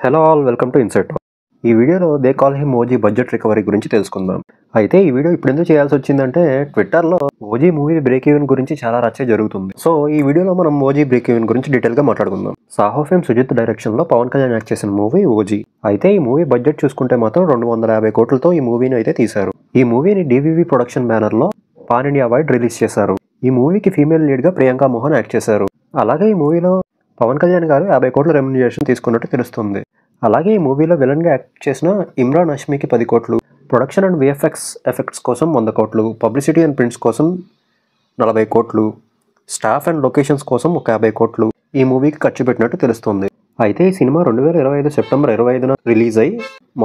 Hello all, welcome to insight. ఈ వీడియోలో they call him OG budget recovery గురించి తెలుసుకుందాం. అయితే ఈ వీడియో ఇప్పుడు ఎందుకు చేయాల్సి వచ్చిందంటే, ట్విట్టర్లో ఓజీ మూవీ బ్రేక్ ఈవెన్ గురించి చాలా రచ్చ జరుగుతుంది. సో ఈ వీడియోలో మనం ఓజీ బ్రేక్ ఈవెన్ గురించి డీటెయిల్గా మాట్లాడుకుందాం. సాహో ఫేమ్ సుజిత్ డైరెక్షన్లో పవన్ కళ్యాణ్ యాక్ట్ చేసిన మూవీ ఓజీ. అయితే ఈ మూవీ బడ్జెట్ చూసుకుంటే మాత్రం 250 కోట్లతో ఈ మూవీని అయితే తీశారు. ఈ మూవీని డివివి ప్రొడక్షన్ బ్యానర్లో పాన్ ఇండియా వైడ్ రిలీజ్ చేశారు. ఈ మూవీకి ఫీమేల్ లీడ్గా ప్రియాంక మోహన్ యాక్ట్ చేశారు. అలాగే ఈ మూవీలో పవన్ కళ్యాణ్ గారు 50 కోట్ల రెమ్యునరేషన్ తీసుకున్నట్టు తెలుస్తుంది. అలాగే ఈ మూవీలో విలన్గా యాక్ట్ చేసిన ఇమ్రాన్ హష్మీకి 10 కోట్లు, ప్రొడక్షన్ అండ్ విఎఫ్ఎక్స్ ఎఫెక్ట్స్ కోసం 100 కోట్లు, పబ్లిసిటీ అండ్ ప్రింట్స్ కోసం 40 కోట్లు, స్టాఫ్ అండ్ లొకేషన్స్ కోసం ఒక 50 కోట్లు ఈ మూవీకి ఖర్చు పెట్టినట్టు తెలుస్తుంది. అయితే ఈ సినిమా 2025 సెప్టెంబర్ 25న రిలీజ్ అయ్యి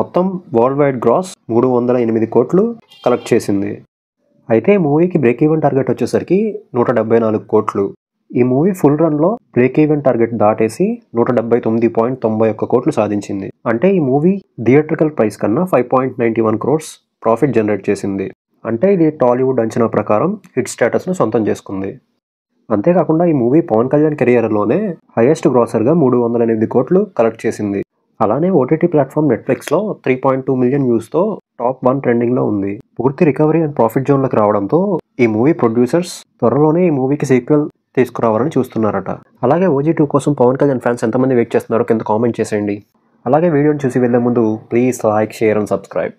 మొత్తం వరల్డ్ వైడ్ గ్రాస్ 308 కోట్లు కలెక్ట్ చేసింది. అయితే ఈ మూవీకి బ్రేక్ ఈవెన్ టార్గెట్ వచ్చేసరికి 174 కోట్లు. ఈ మూవీ ఫుల్ రన్లో బ్రేక్ ఈవెన్ టార్గెట్ దాటేసి 179.91 కోట్లు సాధించింది. అంటే ఈ మూవీ థియేట్రికల్ ప్రైస్ కన్నా 5.91 crores ప్రాఫిట్ జనరేట్ చేసింది. అంటే ఇది టాలీవుడ్ అంచనా ప్రకారం హిట్ స్టేటస్ను సొంతం చేసుకుంది. అంతేకాకుండా ఈ మూవీ పవన్ కళ్యాణ్ కెరియర్లోనే హైయెస్ట్ గ్రాసర్గా 308 కోట్లు కలెక్ట్ చేసింది. అలానే ఓటీటీ ప్లాట్ఫామ్ నెట్ఫ్లిక్స్లో 3.2 మిలియన్ వ్యూస్తో టాప్ 1 ట్రెండింగ్లో ఉంది. పూర్తి రికవరీ అండ్ ప్రాఫిట్ జోన్లోకి రావడంతో ఈ మూవీ ప్రొడ్యూసర్స్ త్వరలోనే ఈ మూవీకి సీక్వెల్ తీసుకురావాలని చూస్తున్నారట. అలాగే ఓజీ 2 కోసం పవన్ కళ్యాణ్ ఫ్యాన్స్ ఎంతమంది వెయిట్ చేస్తున్నారో కింద కామెంట్ చేసేయండి. అలాగే వీడియోని చూసి వెళ్ళే ముందు please like, share and subscribe.